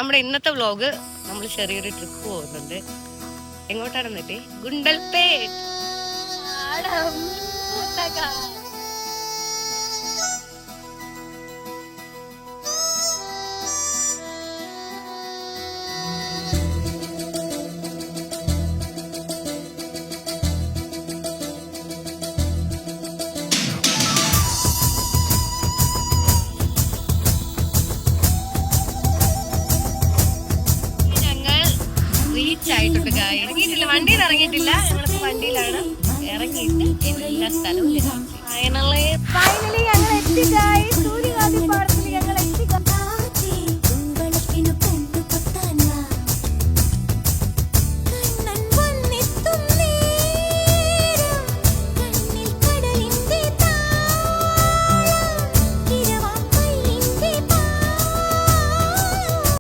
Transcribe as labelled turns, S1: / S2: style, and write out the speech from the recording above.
S1: നമ്മുടെ ഇന്നത്തെ വ്ലോഗ് നമ്മൾ ചെറിയൊരു ട്രിപ്പ് പോകുന്നുണ്ട്. എങ്ങോട്ടാണെന്നിട്ട് ഗുണ്ടൽപേട്ട്. ആയിട്ടുണ്ട്. ഇറങ്ങിയിട്ടില്ല, വണ്ടിയിൽ ഇറങ്ങിയിട്ടില്ല. ഞങ്ങളിപ്പോ വണ്ടിയിലാണ്. ഇറങ്ങിയിട്ട് എല്ലാ സ്ഥലവും ഫൈനലി ഞങ്ങൾ എത്തി. സൂര്യകാന്തി പാടത്ത്